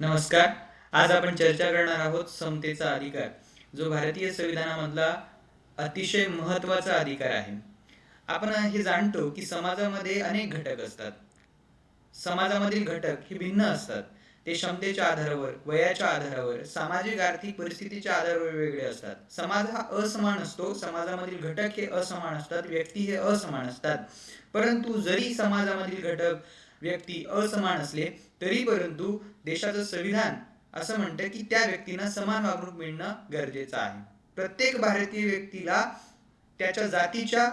नमस्कार. आज आपण चर्चा करणार आहोत समतेचा अधिकार, जो भारतीय संविधानामधला अतिशय महत्त्वाचा अधिकार आहे. आपण हे जाणतो की समाजामध्ये अनेक घटक असतात. समाजामधील घटक हे भिन्न असतात. ते क्षमतेच्या आधारावर, वयाच्या आधारावर, सामाजिक आर्थिक परिस्थितीच्या आधारावर वेगळे असतात. समाज हा असमान असतो. समाजामधील घटक हे असमान असतात. व्यक्ती हे असमान असतात. परंतु जरी समाजामधील घटक व्यक्ती असमान असले तरी परंतु देशाचं संविधान असं म्हणतं की त्या व्यक्तींना समान वागणूक मिळणं गरजेचं आहे. प्रत्येक भारतीय व्यक्तीला त्याच्या जातीच्या,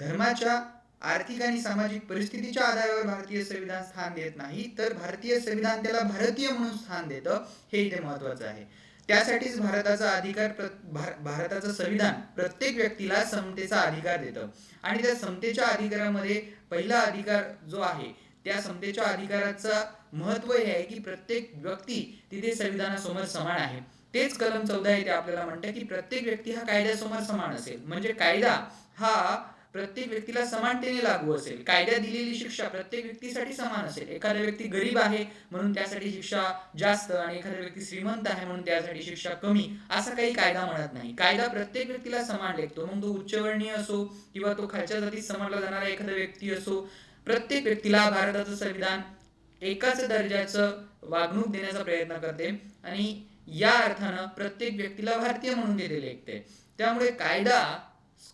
धर्माच्या, आर्थिक आणि सामाजिक परिस्थितीच्या आधारावर भारतीय संविधान स्थान देत नाही, तर भारतीय संविधान त्याला भारतीय म्हणून स्थान देतं. हे इथे महत्वाचं आहे. त्यासाठीच भारताचं संविधान प्रत्येक व्यक्तीला समतेचा अधिकार देतं. आणि त्या समतेच्या अधिकारामध्ये पहिला अधिकार जो आहे, त्या समतेच्या अधिकाराचं महत्व हे आहे की प्रत्येक व्यक्ती तिथे संविधानासमोर समान आहे. तेच कलम 14 इथे आपल्याला म्हणतं की प्रत्येक व्यक्ती हा कायद्यासमोर समान असेल. म्हणजे कायदा हा प्रत्येक व्यक्तीला समानतेने लागू असेल. कायद्यात दिलेली शिक्षा प्रत्येक व्यक्तीसाठी समान असेल. एखादा व्यक्ती गरीब आहे म्हणून त्यासाठी शिक्षा जास्त आणि एखादा व्यक्ती श्रीमंत आहे म्हणून त्यासाठी शिक्षा कमी, असा काही कायदा म्हणत नाही. कायदा प्रत्येक व्यक्तीला समान लेखतो. मग तो उच्चवर्णीय असो किंवा तो खालच्या जातीत समजला जाणारा एखादा व्यक्ती असो, प्रत्येक व्यक्तीला भारताचं संविधान एकाच दर्जाचं वागणूक देण्याचा प्रयत्न करते आणि या अर्थानं प्रत्येक व्यक्तीला भारतीय म्हणून ते लेखते. त्यामुळे कायदा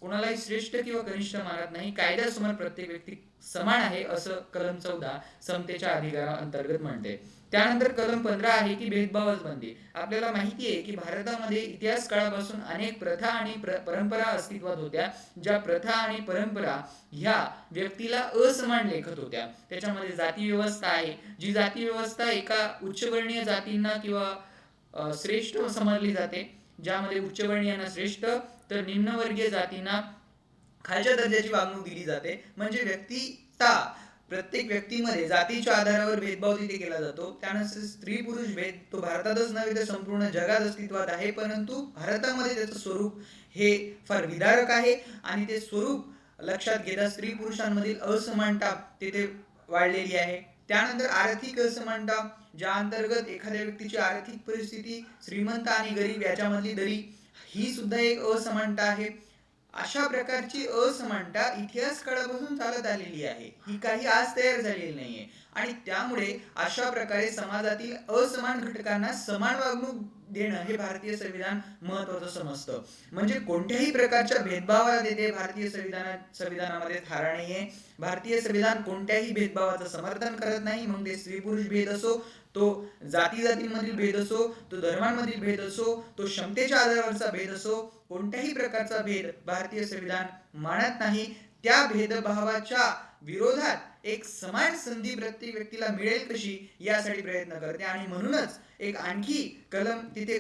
कोणालाही श्रेष्ठ किंवा कनिष्ठ मानत नाही. कायद्यासमोर प्रत्येक व्यक्ती समान आहे असं कलम 14 समतेच्या अधिकाराअंतर्गत म्हणते. त्यानंतर कलम 15 आहे की भेदभावच बंदी. आपल्याला माहिती आहे की भारतामध्ये इतिहास काळापासून अनेक प्रथा आणि परंपरा अस्तित्वात होत्या, ज्या प्रथा आणि परंपरा ह्या व्यक्तीला असमान लेखत होत्या. त्याच्यामध्ये जाती व्यवस्था आहे, जी जाती व्यवस्था एका उच्चवर्णीय जातींना किंवा श्रेष्ठ समजली जाते, ज्यामध्ये उच्चवर्णीयांना श्रेष्ठ तर निम्नवर्गीय जातींना खालच्या दर्जाची वागणूक दिली जाते. म्हणजे व्यक्तिता प्रत्येक व्यक्तीमध्ये जातीच्या आधारावर भेदभाव तिथे केला जातो. त्यानंतर स्त्री पुरुष भेद तो भारतातच नव्हे तर संपूर्ण जगात अस्तित्वात आहे, परंतु भारतामध्ये त्याचं स्वरूप हे फार विदारक आहे आणि ते स्वरूप लक्षात घेता स्त्री पुरुषांमधील असमानता तिथे वाढलेली आहे. त्यानंतर आर्थिक असमानता, ज्या अंतर्गत एखाद्या व्यक्तीची आर्थिक परिस्थिती श्रीमंत आणि गरीब याच्यामधली दरी ही सुद्धा एक असमानता आहे. अशा प्रकारची असमानता इतिहास काळापासून चालत आलेली आहे. ही काही आज तयार झालेली नाहीये आणि त्यामुळे अशा प्रकारे समाजातील असमान घटकांना समान वागणूक देणं हे भारतीय संविधान महत्वाचं समजतं. म्हणजे कोणत्याही प्रकारच्या भेदभावाला तिथे भारतीय संविधानामध्ये थारा नाहीये. भारतीय संविधान कोणत्याही भेदभावाचं समर्थन करत नाही. मग ते स्त्री पुरुष भेद असो, तो जाती जातींमधील भेद असो, तो धर्मांमधील भेद असो, तो क्षमतेच्या आधारावरचा भेद असो, कोणत्याही प्रकारचा भेद भारतीय संविधान मानत नाही. त्या भेदभावाच्या विरोधात एक समान संधी प्रत्येक व्यक्तीला मिळेल कशी यासाठी प्रयत्न करते आणि म्हणूनच एक आणखी कलम तिथे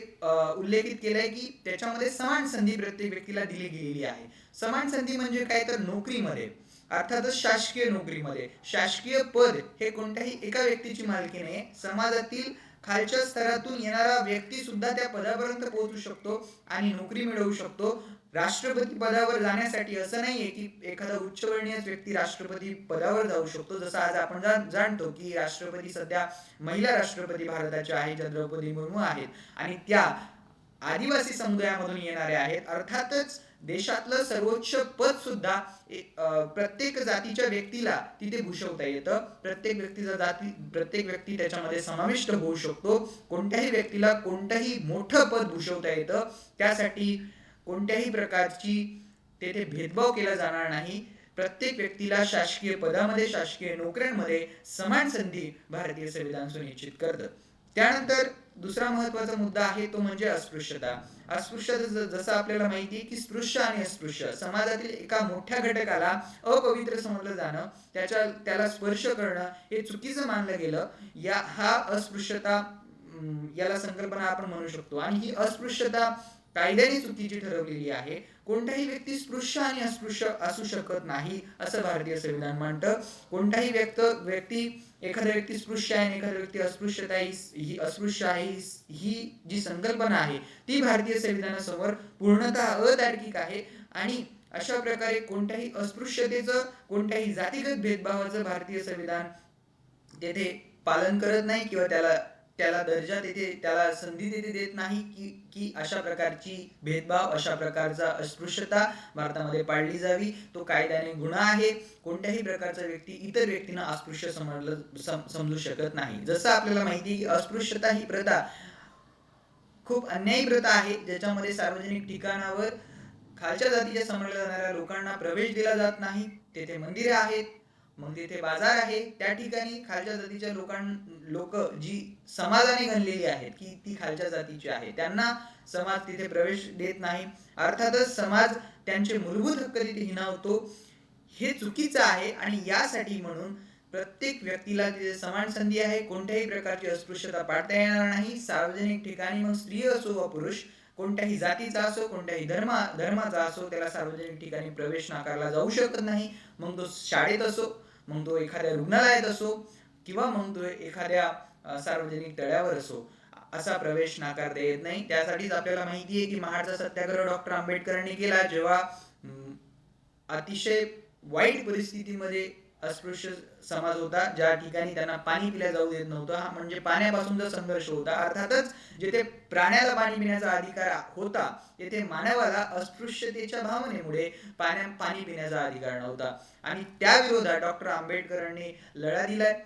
उल्लेखित केलाय की त्याच्यामध्ये समान संधी प्रत्येक व्यक्तीला दिली गेलेली आहे. समान संधी म्हणजे काय तर नोकरीमध्ये, अर्थातच शासकीय नोकरीमध्ये शासकीय पद हे कोणत्याही एका व्यक्तीची मालकी नाही. समाजातील खालच्या स्तरातून येणारा व्यक्ती सुद्धा त्या पदापर्यंत पोहोचू शकतो आणि नोकरी मिळवू शकतो. राष्ट्रपती पदावर जाण्यासाठी असं नाहीये की एखादा उच्चवर्णीय व्यक्ती राष्ट्रपती पदावर जाऊ शकतो. जसं आज आपण जाणतो की राष्ट्रपती सध्या महिला राष्ट्रपती भारताच्या आहेत, ज्या द्रौपदी मुर्मू आहेत आणि त्या आदिवासी समुदायामधून येणाऱ्या आहेत. अर्थातच देशातलं सर्वोच्च पद सुद्धा प्रत्येक जातीच्या व्यक्तीला तिथे भूषवता येतं. प्रत्येक व्यक्ती त्याच्यामध्ये समाविष्ट होऊ शकतो. कोणत्याही व्यक्तीला कोणतंही मोठं पद भूषवता येतं. त्यासाठी कोणत्याही प्रकारची तेथे भेदभाव केला जाणार नाही. प्रत्येक व्यक्तीला शासकीय पदामध्ये, शासकीय नोकऱ्यांमध्ये समान संधी भारतीय संविधान सुनिश्चित करतं. त्यानंतर दुसरा महत्वाचा मुद्दा आहे तो म्हणजे अस्पृश्यता. अस्पृश्यता जसं आपल्याला माहिती आहे की स्पृश्य आणि अस्पृश्य समाजातील एका मोठ्या घटकाला अपवित्र समजलं जाणं, त्याला स्पर्श करणं हे चुकीचं मानलं गेलं. हा अस्पृश्यता याला संकल्पना आपण म्हणू शकतो आणि ही अस्पृश्यता कायद्याने चुकीची ठरवलेली आहे. कोणताही व्यक्ती स्पृश्य आणि अस्पृश्य असू शकत नाही असं भारतीय संविधान मानतं. कोणताही व्यक्ती एखादा व्यक्ती स्पृश्य आहे आणि एखादा व्यक्ती ही अस्पृश्य आहे, ही जी संकल्पना आहे ती भारतीय संविधानासमोर पूर्णतः अतार्किक आहे आणि अशा प्रकारे कोणत्याही अस्पृश्यतेचं, कोणत्याही जातीगत भेदभावाचं भारतीय संविधान तेथे पालन करत नाही किंवा त्याला त्याला दर्जा देते, त्याला संधी देते देत नाही की अशा प्रकारची भेदभाव, अशा प्रकारचा अस्पृश्यता भारतामध्ये पाळली जावी. तो कायद्याने गुन्हा आहे. कोणत्याही प्रकारचा व्यक्ती इतर व्यक्तींना अस्पृश्य समजू शकत नाही. जसं आपल्याला माहिती आहे की अस्पृश्यता ही प्रथा खूप अन्यायी प्रथा आहे, ज्याच्यामध्ये सार्वजनिक ठिकाणावर खालच्या जातीच्या समजल्या जाणाऱ्या लोकांना प्रवेश दिला जात नाही. तेथे मंदिरे आहेत, मग तिथे बाजार आहे, त्या ठिकाणी खालच्या जातीच्या लोक जी समाजाने गणलेली आहेत की ती खालच्या जातीची आहे, त्यांना समाज तिथे प्रवेश देत नाही. अर्थातच समाज त्यांचे मूलभूत हक्क तिथे हिणावतो. हे चुकीचं आहे आणि यासाठी म्हणून प्रत्येक व्यक्तीला तिथे समान संधी आहे. कोणत्याही प्रकारची अस्पृश्यता पाळता येणार नाही. सार्वजनिक ठिकाणी मग स्त्री असो व पुरुष, कोणत्याही जातीचा असो, कोणत्याही धर्माचा असो, त्याला सार्वजनिक ठिकाणी प्रवेश नाकारला जाऊ शकत नाही. मग तो शाळेत असो, मग तो एखाद्या रुग्णालयात असो, किंवा मग तो एखाद्या सार्वजनिक तळ्यावर असो, असा प्रवेश नाकारता येत नाही. त्यासाठीच आपल्याला माहिती आहे की महाडचा सत्याग्रह डॉक्टर आंबेडकरांनी केला, जेव्हा अतिशय वाईट परिस्थितीमध्ये अस्पृश्य समाज होता, ज्या ठिकाणी त्यांना पाणी पिल्या जाऊ देत नव्हतं. हा म्हणजे पाण्यापासूनचा संघर्ष होता. अर्थातच जिथे प्राण्याला पाणी पिण्याचा अधिकार होता, तेथे मानवाला अस्पृश्यतेच्या भावनेमुळे पाणी पिण्याचा अधिकार नव्हता आणि त्या विरोधात डॉक्टर आंबेडकरांनी लढा दिलाय.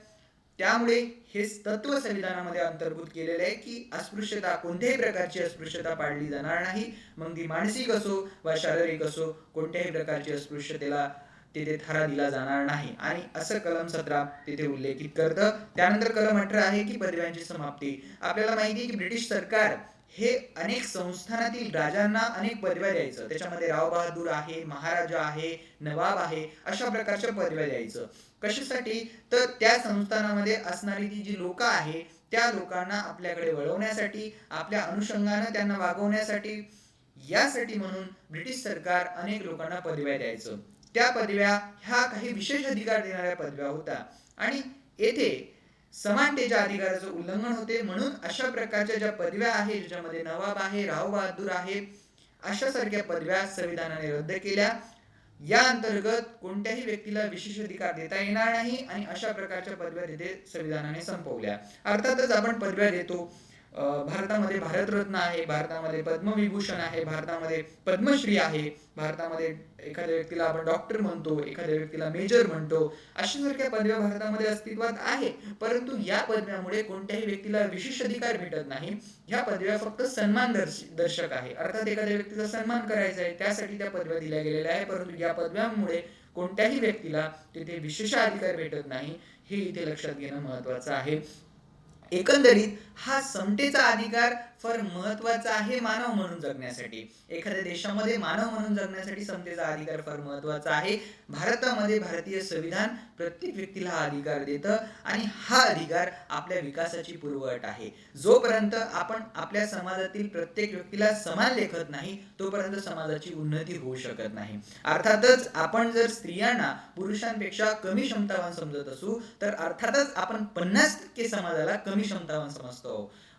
त्यामुळे हे तत्व संविधानामध्ये अंतर्भूत केलेले आहे की अस्पृश्यता, कोणत्याही प्रकारची अस्पृश्यता पाळली जाणार नाही. मग ती मानसिक असो वा शारीरिक असो, कोणत्याही प्रकारची अस्पृश्यतेला तिथे थारा दिला जाणार नाही. आणि असं कलम 17 तिथे उल्लेखित करतं. त्यानंतर कलम 18 आहे की पदव्यांची समाप्ती. आपल्याला माहिती आहे की ब्रिटिश सरकार हे अनेक संस्थानातील राजांना अनेक पदव्या द्यायचं. त्याच्यामध्ये राव बहादूर आहे, महाराजा आहे, नवाब आहे, अशा प्रकारच्या पदव्या द्यायचं. कशासाठी? तर त्या संस्थानामध्ये असणारी ती जी लोक आहे, त्या लोकांना आपल्याकडे वळवण्यासाठी, आपल्या अनुषंगानं त्यांना वागवण्यासाठी, यासाठी म्हणून ब्रिटिश सरकार अनेक लोकांना पदव्या द्यायचं. त्या पदव्या ह्या काही विशेष अधिकार देणाऱ्या पदव्या होत्या आणि येथे समानतेच्या अधिकाराचं उल्लंघन होते. म्हणून अशा प्रकारच्या ज्या पदव्या आहेत, ज्याच्यामध्ये नवाब आहे, राव बहादूर आहे, अशा सारख्या पदव्या संविधानाने रद्द केल्या. या अंतर्गत कोणत्याही व्यक्तीला विशेष अधिकार देता येणार नाही आणि अशा प्रकारच्या पदव्या तिथे संविधानाने संपवल्या. अर्थातच आपण पदव्या देतो. भारतामध्ये भारतरत्न आहे, भारतामध्ये पद्मविभूषण आहे, भारतामध्ये पद्मश्री आहे, भारतामध्ये एखाद्या व्यक्तीला आपण डॉक्टर म्हणतो, एखाद्या व्यक्तीला मेजर म्हणतो. अशा सारख्या पदव्या भारतामध्ये अस्तित्वात आहे. परंतु या पदव्यामुळे कोणत्याही व्यक्तीला विशेष अधिकार भेटत नाही. ह्या पदव्या फक्त सन्मान दर्शक आहे. अर्थात एखाद्या व्यक्तीचा सन्मान करायचा आहे, त्यासाठी त्या पदव्या दिल्या गेलेल्या आहे. परंतु या पदव्यांमुळे कोणत्याही व्यक्तीला तिथे विशेष अधिकार भेटत नाही, हे इथे लक्षात घेणं महत्वाचं आहे. एकंदरीत हा समतेचा अधिकार फार महत्वाचा आहे मानव म्हणून जगण्यासाठी. एखाद्या देशामध्ये मानव म्हणून जगण्यासाठी समतेचा अधिकार फार महत्वाचा आहे. भारतामध्ये भारतीय संविधान प्रत्येक व्यक्तीला हा अधिकार देतं आणि हा अधिकार आपल्या विकासाची पूर्वअट आहे. जोपर्यंत आपण आपल्या समाजातील प्रत्येक व्यक्तीला समान लेखत नाही, तोपर्यंत समाजाची उन्नती होऊ शकत नाही. अर्थातच आपण जर स्त्रियांना पुरुषांपेक्षा कमी क्षमतावान समजत असू, तर अर्थातच आपण 50% समाजाला कमी क्षमतावान समजतो.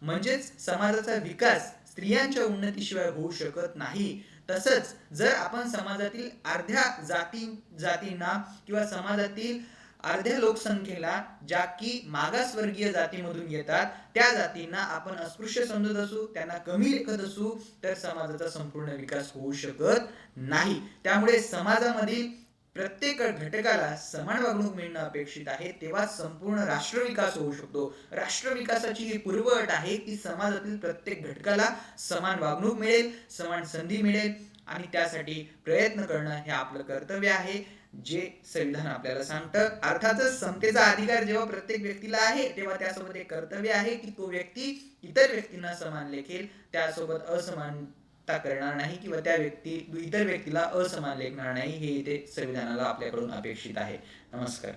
म्हणजेच समाजाचा विकास स्त्रियांच्या उन्नतीशिवाय होऊ शकत नाही. तसंच जर आपण समाजातील अर्ध्या जातींना किंवा समाजातील अर्ध्या लोकसंख्येला, ज्या की मागासवर्गीय जातीमधून येतात, त्या जातींना आपण अस्पृश्य समजत असू, त्यांना कमी लेखत असू, तर समाजाचा संपूर्ण विकास होऊ शकत नाही. त्यामुळे समाजामधील प्रत्येक घटकाला समान वागणूक मिळणं अपेक्षित आहे, तेव्हा संपूर्ण राष्ट्रविकास होऊ शकतो. राष्ट्रविकासाची ही पूर्वअट आहे की समाजातील प्रत्येक घटकाला समान वागणूक मिळेल, समान संधी मिळेल आणि त्यासाठी प्रयत्न करणं हे आपलं कर्तव्य आहे, जे संविधान आपल्याला सांगतं. अर्थातच समतेचा अधिकार जेव्हा प्रत्येक व्यक्तीला आहे, तेव्हा त्यासोबत एक कर्तव्य आहे की तो व्यक्ती इतर व्यक्तींना समान लेखेल, त्यासोबत असमानता करणार नाही किंवा इतर व्यक्तीला असमान लेखणार नाही. हे इथे संविधानाला आपल्याकडून अपेक्षित आहे. नमस्कार.